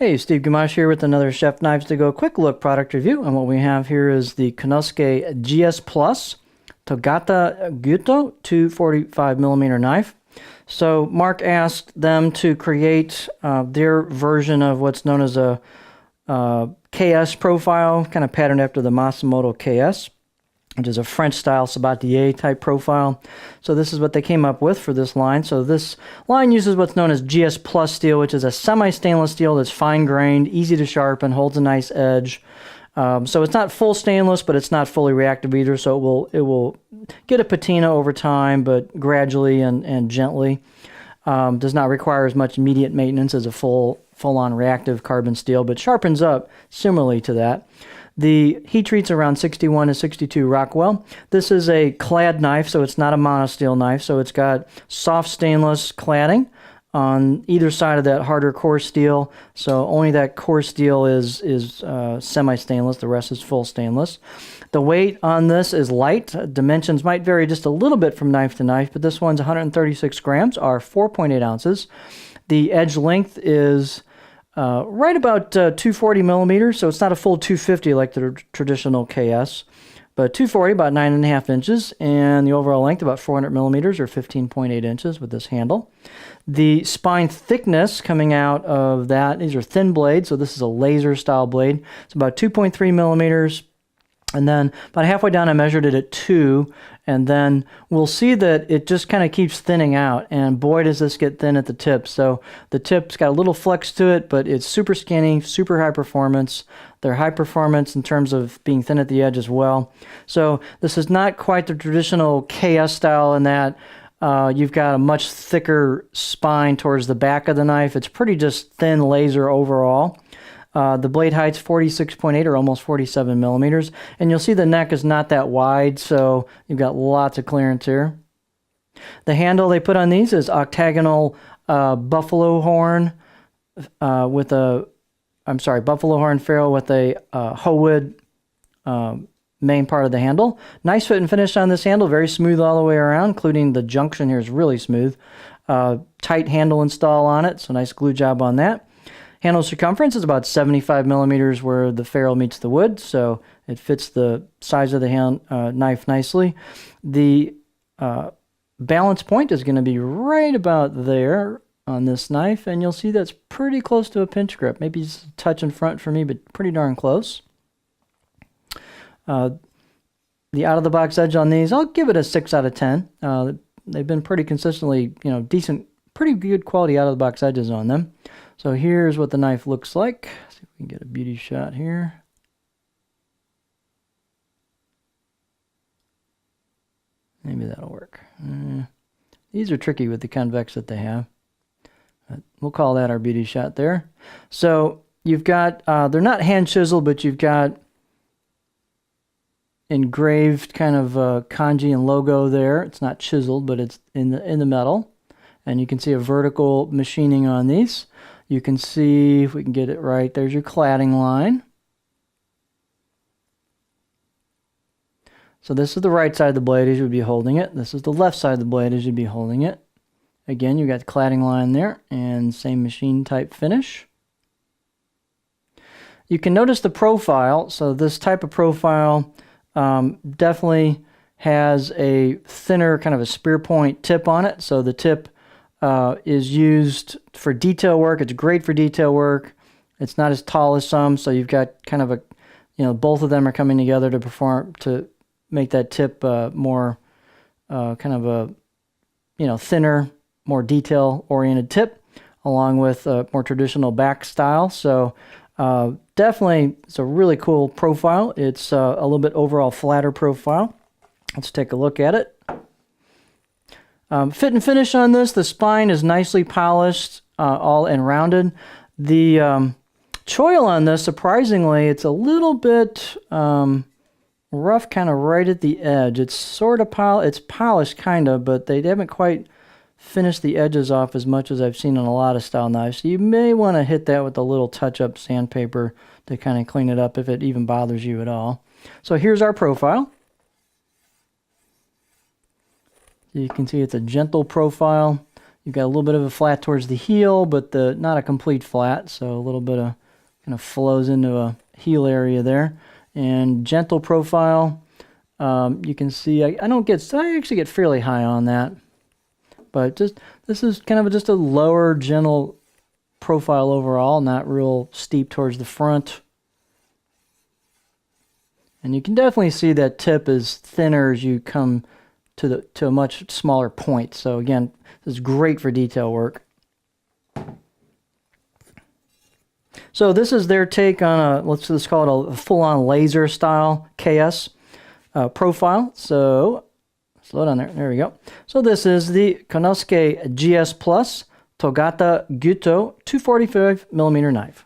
Hey, Steve Gamache here with another Chef Knives to Go quick look product review. And what we have here is the Konosuke GS Plus Togatta Gyuto 245mm knife. So Mark asked them to create their version of what's known as a KS profile, kind of patterned after the Masamoto KS, which is a French-style sabatier type profile. So this is what they came up with for this line. So this line uses what's known as GS Plus steel, which is a semi-stainless steel that's fine-grained, easy to sharpen, holds a nice edge. So it's not full stainless, but it's not fully reactive either, so it will get a patina over time, but gradually and gently. Does not require as much immediate maintenance as a full-on reactive carbon steel, but sharpens up similarly to that. The heat treat's around 61 to 62 Rockwell. This is a clad knife, so it's not a monosteel knife. So it's got soft stainless cladding on either side of that harder core steel. So only that core steel is semi-stainless. The rest is full stainless. The weight on this is light. Dimensions might vary just a little bit from knife to knife, but this one's 136 grams, or 4.8 ounces. The edge length is right about 240 millimeters, so it's not a full 250 like the traditional KS, but 240, about 9.5 inches, and the overall length about 400 millimeters or 15.8 inches with this handle. The spine thickness coming out of that, these are thin blades, so this is a laser style blade. It's about 2.3 millimeters. And then about halfway down, I measured it at 2, and then we'll see that it just kind of keeps thinning out, and boy, does this get thin at the tip. So the tip's got a little flex to it, but it's super skinny, super high performance. They're high performance in terms of being thin at the edge as well. So this is not quite the traditional KS style in that you've got a much thicker spine towards the back of the knife. It's pretty just thin laser overall. The blade height's 46.8 or almost 47 millimeters. And you'll see the neck is not that wide, so you've got lots of clearance here. The handle they put on these is octagonal buffalo horn buffalo horn ferrule with a hoe wood main part of the handle. Nice fit and finish on this handle, very smooth all the way around, including the junction here is really smooth. Tight handle install on it, so nice glue job on that. Handle circumference is about 75 millimeters where the ferrule meets the wood, so it fits the size of the knife nicely. The balance point is going to be right about there on this knife, and you'll see that's pretty close to a pinch grip. Maybe it's a touch in front for me, but pretty darn close. The out-of-the-box edge on these, I'll give it a 6 out of 10. They've been pretty consistently, decent, pretty good quality out-of-the-box edges on them. So here's what the knife looks like. Let's see if we can get a beauty shot here. Maybe that'll work. These are tricky with the convex that they have. We'll call that our beauty shot there. So you've got, they're not hand chiseled, but you've got engraved kind of kanji and logo there. It's not chiseled, but it's in the metal. And you can see a vertical machining on these. You can see, if we can get it right, there's your cladding line. So this is the right side of the blade as you'd be holding it. This is the left side of the blade as you'd be holding it. Again, you got the cladding line there and same machine type finish. You can notice the profile. So this type of profile definitely has a thinner kind of a spear point tip on it. So the tip is used for detail work. It's great for detail work. It's not as tall as some, so you've got kind of a, both of them are coming together to make that tip more kind of a, thinner, more detail-oriented tip, along with a more traditional back style. So definitely, it's a really cool profile. It's a little bit overall flatter profile. Let's take a look at it. Fit and finish on this, the spine is nicely polished, all and rounded. The choil on this, surprisingly, it's a little bit rough, kind of right at the edge. It's sort of it's polished, kind of, but they haven't quite finished the edges off as much as I've seen on a lot of style knives. So you may want to hit that with a little touch-up sandpaper to kind of clean it up if it even bothers you at all. So here's our profile. You can see it's a gentle profile. You've got a little bit of a flat towards the heel, but not a complete flat, so a little bit of kind of flows into a heel area there. And gentle profile. You can see I actually get fairly high on that, but this is kind of just a lower gentle profile overall, not real steep towards the front. And you can definitely see that tip is thinner as you come to a much smaller point. So again, this is great for detail work. So this is their take on let's just call it a full-on laser style KS profile. So slow down there. There we go. So this is the Konosuke GS Plus Togatta Gyuto 245mm knife.